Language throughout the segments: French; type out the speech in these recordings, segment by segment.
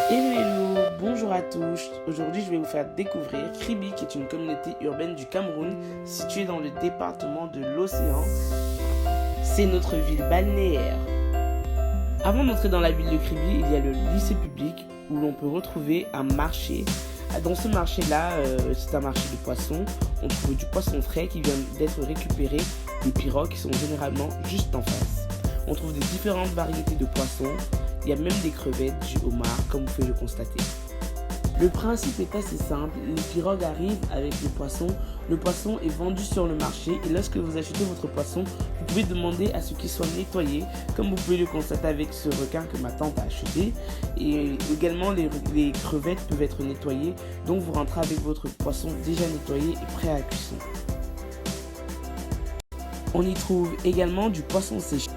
Hello, bonjour à tous. Aujourd'hui, je vais vous faire découvrir Kribi, qui est une communauté urbaine du Cameroun située dans le département de l'Océan. C'est notre ville balnéaire. Avant d'entrer dans la ville de Kribi, il y a le lycée public où l'on peut retrouver un marché. Dans ce marché-là, c'est un marché de poissons. On trouve du poisson frais qui vient d'être récupéré des pirogues qui sont généralement juste en face. On trouve des différentes variétés de poissons. Il y a même des crevettes, du homard, comme vous pouvez le constater. Le principe est assez simple. Les pirogues arrivent avec le poisson. Le poisson est vendu sur le marché et lorsque vous achetez votre poisson, vous pouvez demander à ce qu'il soit nettoyé, comme vous pouvez le constater avec ce requin que ma tante a acheté. Et également, les crevettes peuvent être nettoyées, donc vous rentrez avec votre poisson déjà nettoyé et prêt à la cuisson. On y trouve également du poisson séché.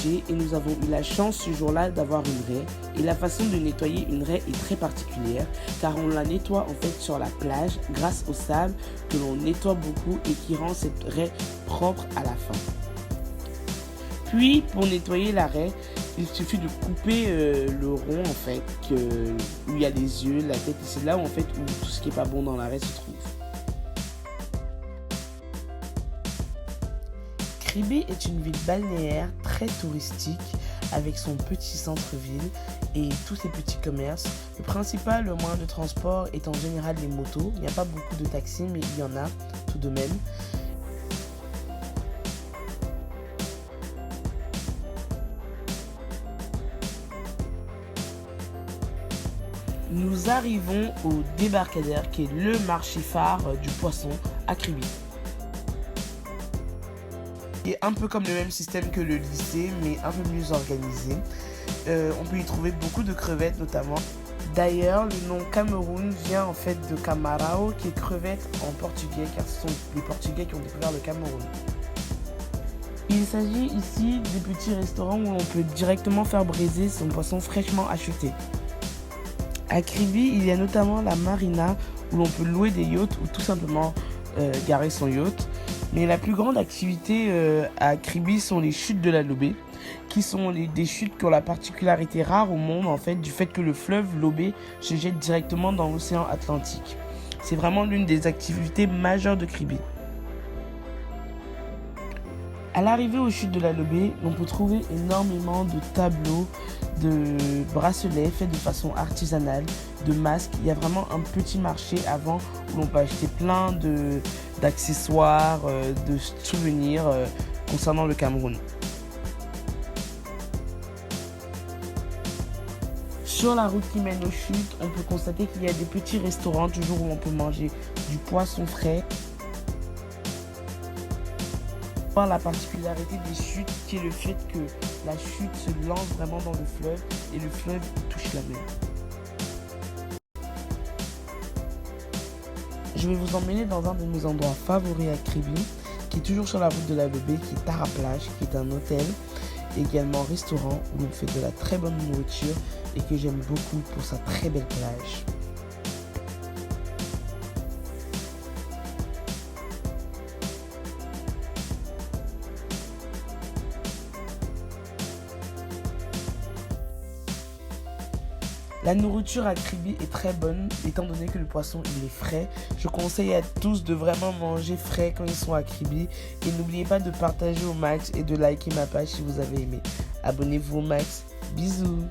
Et nous avons eu la chance ce jour-là d'avoir une raie. Et la façon de nettoyer une raie est très particulière car on la nettoie en fait sur la plage grâce au sable que l'on nettoie beaucoup et qui rend cette raie propre à la fin. Puis pour nettoyer la raie, il suffit de couper le rond en fait où il y a les yeux, la tête et c'est là où en fait où tout ce qui n'est pas bon dans la raie se trouve. Kribi est une ville balnéaire très touristique avec son petit centre-ville et tous ses petits commerces. Le principal moyen de transport est en général les motos. Il n'y a pas beaucoup de taxis mais il y en a tout de même. Nous arrivons au débarcadère qui est le marché phare du poisson à Kribi. Et un peu comme le même système que le lycée, mais un peu mieux organisé. On peut y trouver beaucoup de crevettes notamment. D'ailleurs, le nom Cameroun vient en fait de Camarao, qui est crevette en portugais, car ce sont les Portugais qui ont découvert le Cameroun. Il s'agit ici des petits restaurants où on peut directement faire braiser son poisson fraîchement acheté. À Kribi, il y a notamment la marina, où l'on peut louer des yachts ou tout simplement garer son yacht. Mais la plus grande activité à Kribi sont les chutes de la Lobé, qui sont des chutes qui ont la particularité rare au monde en fait, du fait que le fleuve Lobé se jette directement dans l'océan Atlantique. C'est vraiment l'une des activités majeures de Kribi. À l'arrivée aux chutes de la Lobé, on peut trouver énormément de tableaux, de bracelets faits de façon artisanale, de masques. Il y a vraiment un petit marché avant où l'on peut acheter plein d'accessoires, de souvenirs concernant le Cameroun. Sur la route qui mène aux chutes, on peut constater qu'il y a des petits restaurants toujours où on peut manger du poisson frais. La particularité des chutes qui est le fait que la chute se lance vraiment dans le fleuve et le fleuve touche la mer. Je vais vous emmener dans un de mes endroits favoris à Kribi, qui est toujours sur la route de la Lobé, qui est Tara Plage, qui est un hôtel, également restaurant où on fait de la très bonne nourriture et que j'aime beaucoup pour sa très belle plage. La nourriture à Kribi est très bonne, étant donné que le poisson il est frais. Je conseille à tous de vraiment manger frais quand ils sont à Kribi. Et n'oubliez pas de partager au max et de liker ma page si vous avez aimé. Abonnez-vous au max. Bisous.